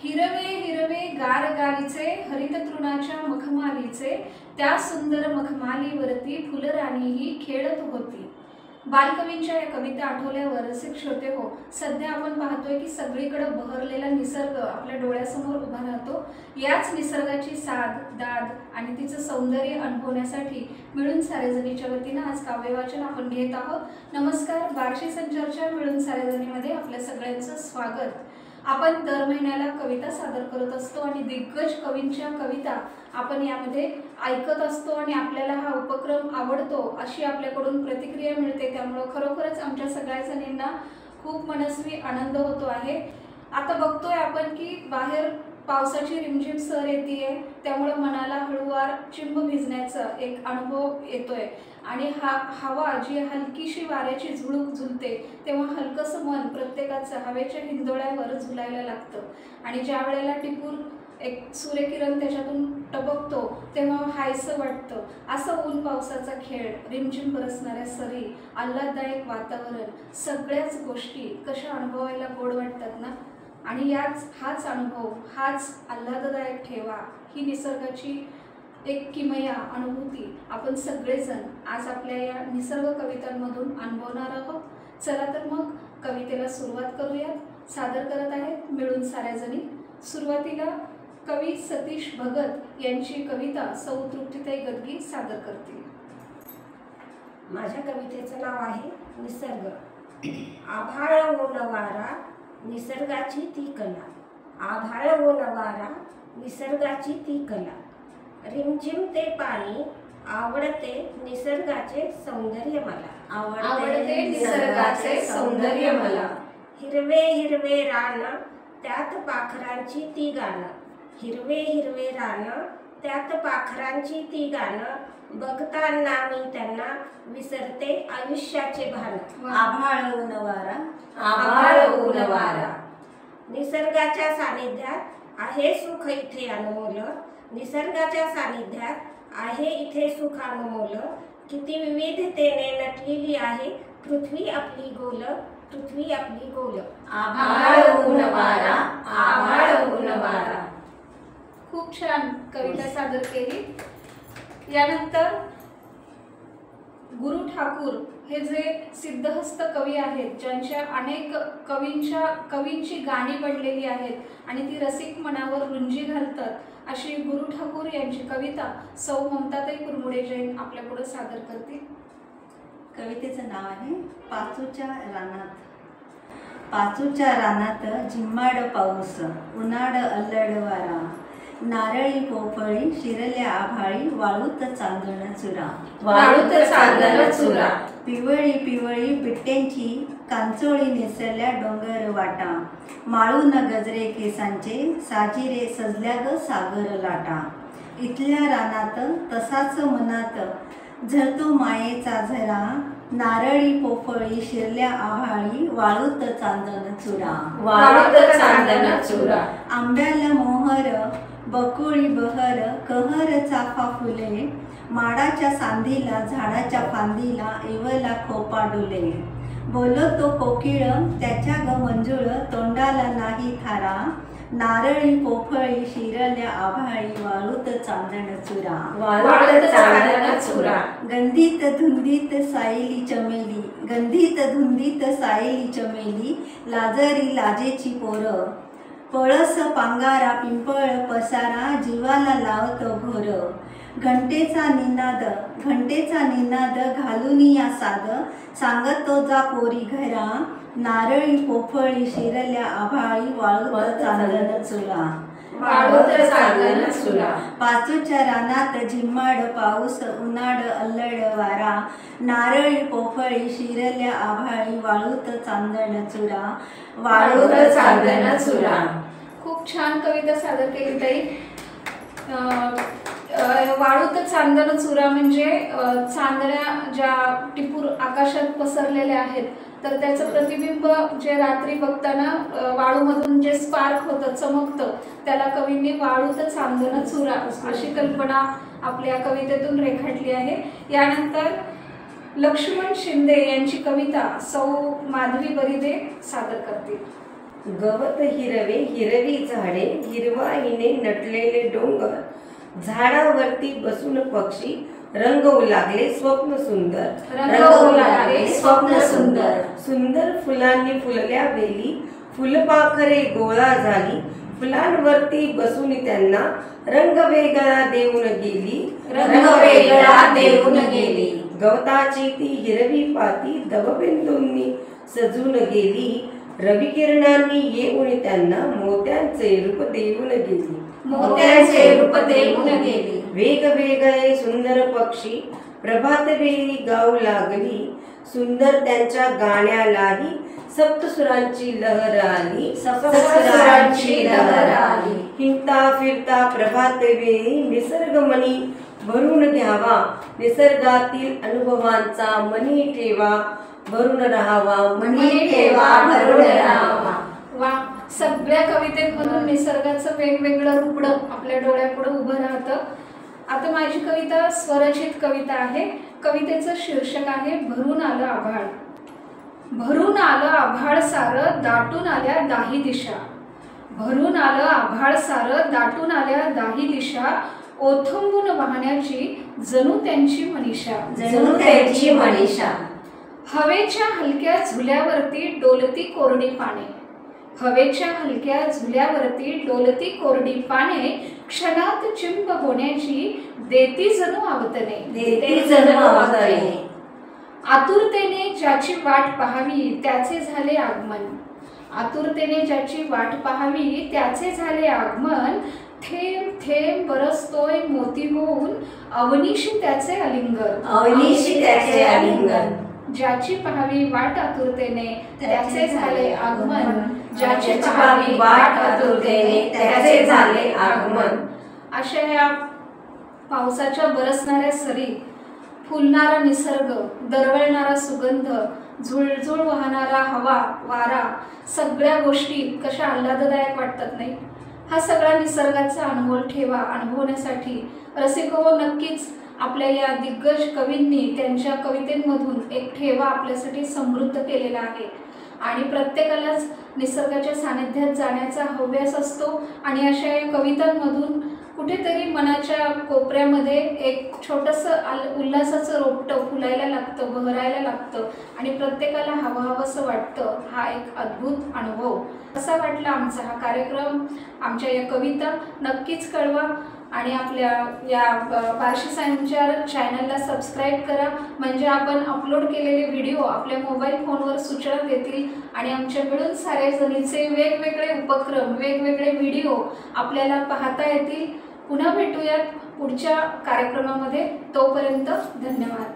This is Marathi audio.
हिरवे हिरवे गार गालीचे हरित तृणाच्या मखमालीचे त्या सुंदर मखमालीवरती फुलराणीही खेळत होती। बालकवींच्या या कविता आठवल्यावर रसिक श्रोते हो, सध्या आपण पाहतोय की सगळीकडे बहरलेला निसर्ग आपल्या डोळ्यासमोर उभा राहतो। याच निसर्गाची साध दाद आणि तिचं सौंदर्य अनुभवण्यासाठी मिळून सारेजणीच्या वतीनं आज काव्यवाचन आपण घेत आहोत। नमस्कार, बार्शी संचारच्या मिळून सारेजणीमध्ये आपल्या सगळ्यांचं स्वागत। आपण दर महिन्याला कविता सादर करत असतो आणि दिग्गज कवींच्या कविता आपण यामध्ये ऐकत असतो आणि आपल्याला हा उपक्रम आवडतो अशी आपल्याकडून प्रतिक्रिया मिळते। त्यामुळे खरोखरच आमच्या सगळ्या जणींना खूप मनस्वी आनंद होतो आहे। आता बघतोय आपण की बाहेर पावसाची रिमझिम सर येते, त्यामुळे मनाला हळूवार चिंब भिजण्याचा एक अनुभव येतोय आणि हवा जी हलकीशी वाऱ्याची झुळूक झुलते तेव्हा हलकसं मन प्रत्येकाचं हवेच्या हिंदोळ्यावर झुलायला लागतं आणि ज्या वेळेला टिपूर एक सूर्यकिरण त्याच्यातून टपकतो तेव्हा हायसं वाटतं। असं ऊन पावसाचा खेळ, रिमझिम बरसणाऱ्या सरी, आल्हाददायक वातावरण, सगळ्याच गोष्टी कशा अनुभवायला गोड वाटतात ना। आणि हाच अनुभव, हाच आल्हाददायक ठेवा, ही निसर्गाची एक किमया अनुभूती आपण सगळेजण आज आपल्या या निसर्ग कवितांमधून अनुभवणार आहोत। चला तर मग कवितेला सुरुवात करूयात। सादर करत आहेत मिळून साऱ्याजणी। सुरुवातीला कवी सतीश भगत यांची कविता सौ तृप्तीताई गदगी सादर करतील। माझ्या कवितेचं नाव आहे निसर्ग। आभाळ ऊन वारा निसर्गाची ती कला, आभाळ ऊन वारा निसर्गाची ती कला, रिमझिम ते पाणी आवडते निसर्गाचे सौंदर्य मला, आवडते निसर्गाचे सौंदर्य मला। हिरवे हिरवे रान त्यात पाखरांची ती गाणं, हिरवे हिरवे रान त्यात पाखरांची ती गाणं, बघताना मी त्यांना विसरते आयुष्याचे भान। आभाळ ऊन वारा, आभाळ ऊन वारा निसर्गाच्या सानिध्यात आहे सुख इथे अनमोल, निसर्गाच्या सानिध्यात आहे इथे सुख अनमोल, किती विविधतेने नटलेली आहे पृथ्वी आपली गोल, पृथ्वी आपली गोल। आभाळ ऊन वारा, आभाळ ऊन वारा। खूप छान कविता सादर केली। यानंतर गुरु ठाकूर हे जे सिद्धहस्त कवी आहेत, ज्यांच्या अनेक कवींची गाणी पडलेली आहेत आणि ती रसिक मनावर रुंजी घालतात, अशी गुरु ठाकूर यांची कविता सौ ममताताई कुरमुडे जैन आपल्या पुढे सादर करतील। कवितेचं नाव आहे पाचूच्या रानात। पाचूच्या रानात झिम्माड पाऊस, उन्हाळ अल्लड वारा, नारळी पोफळी शिरल्या आभाळी, वाळूत चांदण चुरा, वाळूत चांदण चुरा, पिवळी पिवळी बिट्ट्यांची कांचोळी नेसल्या डोंगर वाटा, माळून गजरे केसांचे साजिरे सजल्या ग सागर लाटा, इथल्या रानात तसाच मनात झरतो मायेचा झरा, नारळी पोफळी शिरल्या आभाळी, वाळूत चांदण चुरा, वाळूत चांदण चुरा, आंब्याला मोहर बकुळी बहर, कहर चाफा फुले, माडाच्या सांधीला झाडाच्या फांदीला येवला खोपा डुले, बोलतो कोकिळ त्याच्या ग मंजुळ, तोंडाला नाही थारा, नारळी पोफळी शिरल्या आभाळी, वाळूत चांदण चुरा, वाळूत चांदण चुरा, गंधीत धुंदीत सायली चमेली, गंधीत धुंदीत सायली चमेली, लाजरी लाजेची पोर, पळस पांगारा पिंपळ पसारा, जीवाला लावतो घोर, घंटेचा निनाद घालून या साद, सांगतो जा पोरी घरा, नारळी पोफळी शिरल्या आभाळी, वाळूत चांदण चुरा, वाळूत चांदण चुरा, पाचूच्या रानात झिम्माड पाऊस, उन्हाळ अल्लड वारा, नारळी पोफळी शिरल्या आभाळी, वाळूत चांदण चुरा, वाळूत चांदण चुरा। खूप छान कविता सादर केली ताई। वाळूत चांदण चुरा म्हणजे चांदण्या ज्या टिपूर आकाशात पसरलेल्या आहेत, तर त्याचं प्रतिबिंब जे रात्री बघताना वाळूमधून जे स्पार्क होतं, चमकतं, त्याला कवींनी वाळूत चांदण चुरा अशी कल्पना आपल्या कवितेतून रेखाटली आहे। यानंतर लक्ष्मण शिंदे यांची कविता सौ माधवी बरिदे सादर करतील। गवत हिरवे हिरवी झाडे, हिरवाईने नटलेले डोंगर, झाडावरती बसून पक्षी, रंगवू लागले स्वप्न सुंदर, रंगवू लागले स्वप्न सुंदर. सुंदर फुलांनी फुलल्या वेली, फुलपाखरे गोळा झाली, फुलांवरती बसून त्यांना रंग वेगळा देऊन गेली, रंग वेगळा देऊन गेली. गवताची ती हिरवी पाती दवबिंदूंनी सजून गेली, रविकिरणांनी येऊन त्यांना मोत्यांचे रूप देऊन गेली, मोत्यांचे रूप देऊन गेली. वेगवेगळे सुंदर पक्षी प्रभात वेळी गाऊ लागली, सुंदर त्यांच्या गाण्यालाही सप्तसुरांची लहर आली, सप्तसुरांची लहर आली. हिंडता फिरता प्रभात वेळी निसर्गमनी भरून घ्यावा, निसर्गातील अनुभवांचा मनी ठेवा भरून राहावा, मनी ठेवा भरून राहावा. वा, सगळ्या कवितेमधून निसर्गाचं वेगवेगळं रूपडं आपल्या डोळ्यापुढे उभं राहतं. आता माझी कविता स्वरचित कविता आहे. कवितेचं शीर्षक आहे भरून आलं आभाळ. भरून आलं आभाळ सारं, दाटून आल्या दाही दिशा. भरून आलं आभाळ सारं, दाटून आल्या दाही दिशा. ओथंबून वाहण्याची जणू त्यांची मनीषा, जणू त्यांची मनीषा. हवेच्या हलक्या झुल्यावरती डोलती कोरडी पाने. हवेच्या हलक्या झुल्यावरती डोलती कोरडी पाने. क्षणात चिंब होण्याची देती जणू आवतने, देती जणू आवतने. आतुरतेने ज्याची वाट पाहावी त्याचे झाले आगमन. आतुरतेने ज्याची वाट पाहावी त्याचे झाले आगमन. थेंब थेंब बरसतोय मोती होऊन अवनीशी त्याचे आलिंगन, अवनीशी त्याचे आलिंगन. ज्याची पाहावी वाट आतुरतेने त्याचे झाले आगमन. ज्याची ज्याची पाहावी वाट आतुरतेने त्याचे झाले आगमन. अशा या पावसाच्या बरसणाऱ्या सरी, फुलणारा निसर्ग, दरवळणारा सुगंध, झुळझुळ वाहणारा हवा वारा, सगळ्या गोष्टी कशा आल्हाददायक वाटतात नाही. हा सगळा निसर्गाचा अनमोल ठेवा अनुभवण्यासाठी रसिक हो नक्कीच आपल्या या दिग्गज कवींनी त्यांच्या कवितेंमधून एक ठेवा आपल्यासाठी समृद्ध केलेला आहे. आणि प्रत्येकालाच निसर्गाच्या सानिध्यात जाण्याचा हव्यास असतो. आणि अशा या कवितांमधून कुठेतरी मनाच्या कोपऱ्यामध्ये एक छोटंसं उल्हासाचं रोपटं फुलायला लागतं, बहरायला लागतं आणि प्रत्येकाला हवं हवंसं वाटतं. हा एक अद्भुत अनुभव. कसा वाटला आमचा हा कार्यक्रम, आमच्या या कविता नक्कीच कळवा. आणि आपल्या या बार्शी संचार चॅनलला सबस्क्राईब करा, म्हणजे आपण अपलोड केलेले व्हिडिओ आपल्या मोबाईल फोनवर सूचना देतील आणि आमच्या मिळून साऱ्या जणीचे वेगवेगळे उपक्रम, वेगवेगळे व्हिडिओ आपल्याला पाहता येतील. पुन्हा भेटूयात पुढच्या कार्यक्रमामध्ये. तोपर्यंत धन्यवाद.